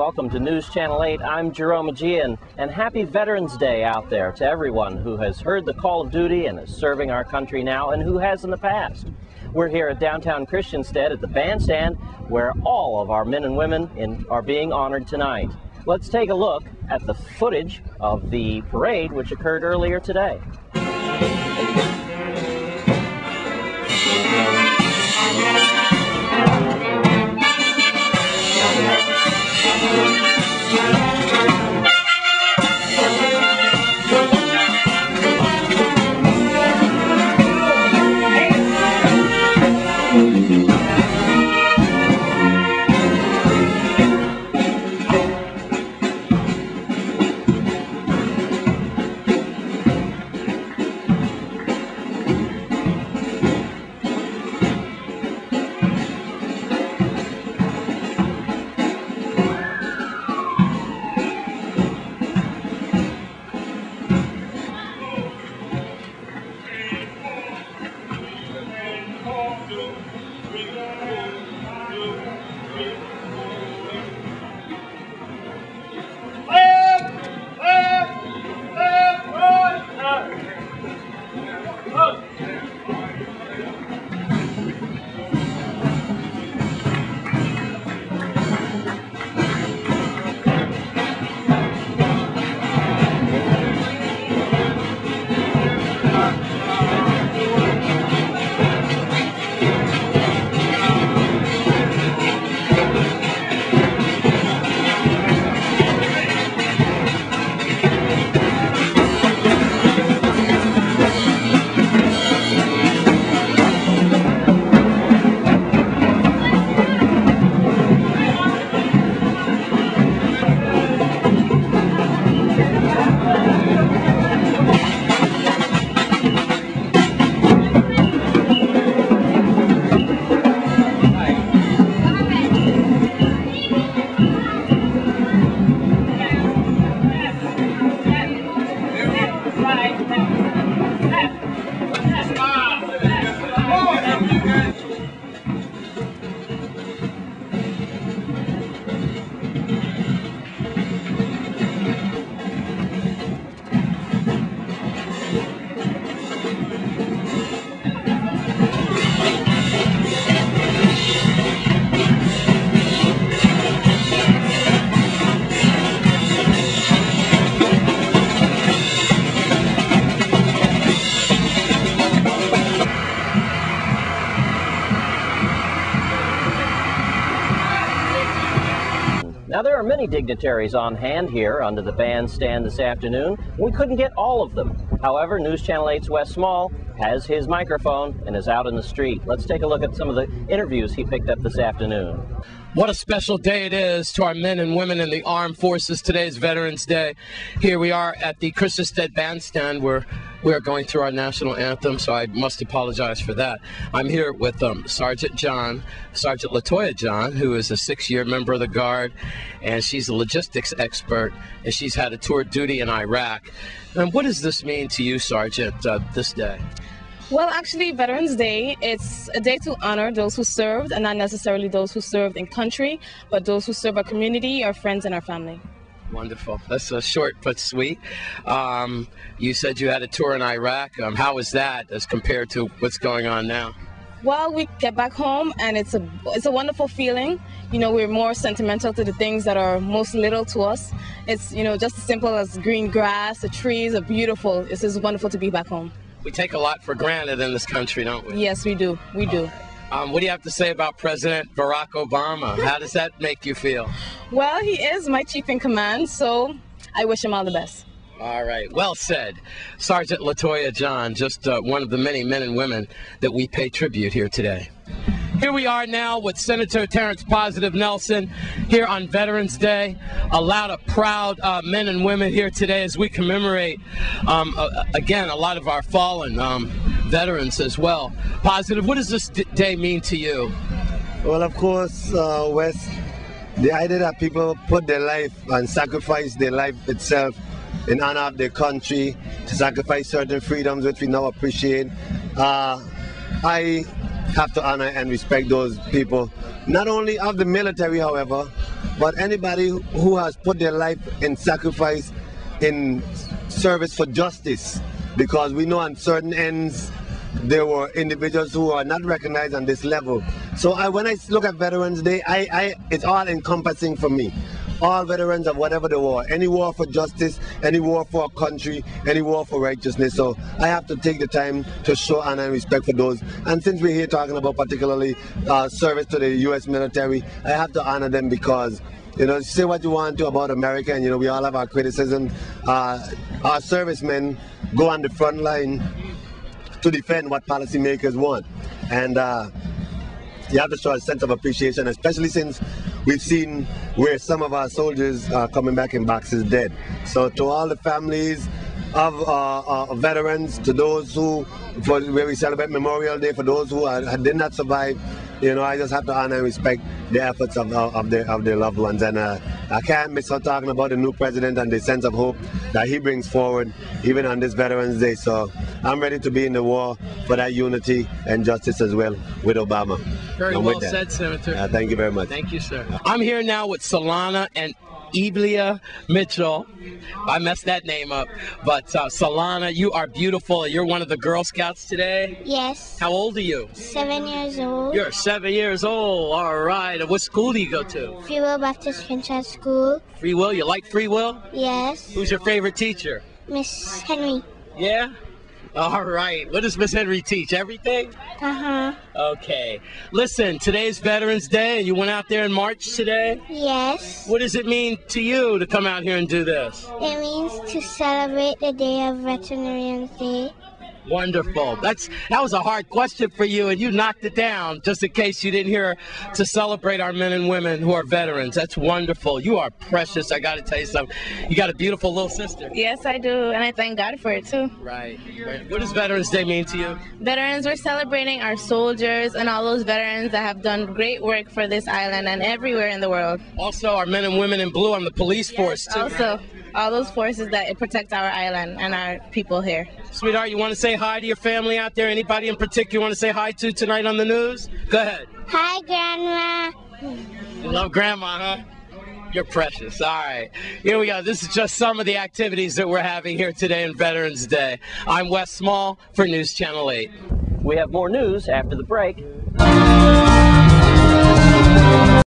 Welcome to News Channel 8. I'm Jerome Aegean, and happy Veterans Day out there to everyone who has heard the call of duty and is serving our country now and who has in the past. We're here at downtown Christiansted at the bandstand where all of our men and women are being honored tonight. Let's take a look at the footage of the parade which occurred earlier today. Now, there are many dignitaries on hand here under the bandstand this afternoon. We couldn't get all of them. However, News Channel 8's Wes Small has his microphone and is out in the street. Let's take a look at some of the interviews he picked up this afternoon. What a special day it is to our men and women in the armed forces. Today is Veterans Day. Here we are at the Christiansted Bandstand where we are going through our national anthem, so I must apologize for that. I'm here with Sergeant Latoya John, who is a 6-year member of the Guard, and she's a logistics expert, and she's had a tour of duty in Iraq. And what does this mean to you, Sergeant, this day? Well, actually, Veterans Day, it's a day to honor those who served, and not necessarily those who served in country, but those who serve our community, our friends, and our family. Wonderful. That's short but sweet. You said you had a tour in Iraq. How was that as compared to what's going on now? Well, we get back home, and it's a wonderful feeling. You know, we're more sentimental to the things that are most little to us. It's, you know, just as simple as green grass, the trees are beautiful. It's just wonderful to be back home. We take a lot for granted in this country, don't we? Yes, we do. We do. What do you have to say about President Barack Obama? How does that make you feel? Well, he is my chief in command, so I wish him all the best. All right, well said. Sergeant Latoya John, just one of the many men and women that we pay tribute here today. Here we are now with Senator Terrence Positive Nelson here on Veterans Day. A lot of proud men and women here today as we commemorate, again, a lot of our fallen veterans as well. Positive, what does this day mean to you? Well, of course, Wes, the idea that people put their life and sacrifice their life itself in honor of their country, to sacrifice certain freedoms which we now appreciate. I have to honor and respect those people, not only of the military, however, but anybody who has put their life in sacrifice in service for justice, because we know on certain ends there were individuals who are not recognized on this level. So when I look at Veterans Day, it's all encompassing for me. All veterans of whatever the war, any war for justice, any war for a country, any war for righteousness. So I have to take the time to show honor and respect for those. And since we're here talking about particularly service to the U.S. military, I have to honor them because, you know, say what you want to about America, and, you know, we all have our criticism. Our servicemen go on the front line to defend what policymakers want. And you have to show a sense of appreciation, especially since we've seen where some of our soldiers are coming back in boxes dead. So to all the families of veterans, to those where we celebrate Memorial Day, for those who did not survive, you know, I just have to honor and respect the efforts of their loved ones. And I can't miss out talking about the new president and the sense of hope that he brings forward, even on this Veterans Day. So I'm ready to be in the war for that unity and justice as well with Obama. Very well said, Senator. Thank you very much. Thank you, sir. I'm here now with Solana and Eblia Mitchell. I messed that name up. But Solana, you are beautiful. You're one of the Girl Scouts today? Yes. How old are you? 7 years old. You're 7 years old. All right. What school do you go to? Free Will Baptist Christian School. Free Will? You like Free Will? Yes. Who's your favorite teacher? Miss Henry. Yeah? All right. What does Miss Henry teach? Everything? Uh-huh. Okay. Listen, today's Veterans Day, and you went out there and marched today? Yes. What does it mean to you to come out here and do this? It means to celebrate the day of Veterinarians Day. Wonderful. That was a hard question for you, and you knocked it down, just in case you didn't hear, to celebrate our men and women who are veterans. That's wonderful. You are precious. I got to tell you something. You got a beautiful little sister. Yes, I do, and I thank God for it too. Right. What does Veterans Day mean to you? Veterans, we're celebrating our soldiers and all those veterans that have done great work for this island and everywhere in the world. Also, our men and women in blue on the police force too. Also, all those forces that protect our island and our people here. Sweetheart, you want to say hi to your family out there? Anybody in particular you want to say hi to tonight on the news? Go ahead. Hi, Grandma. You love Grandma, huh? You're precious. All right. Here we go. This is just some of the activities that we're having here today on Veterans Day. I'm Wes Small for News Channel 8. We have more news after the break.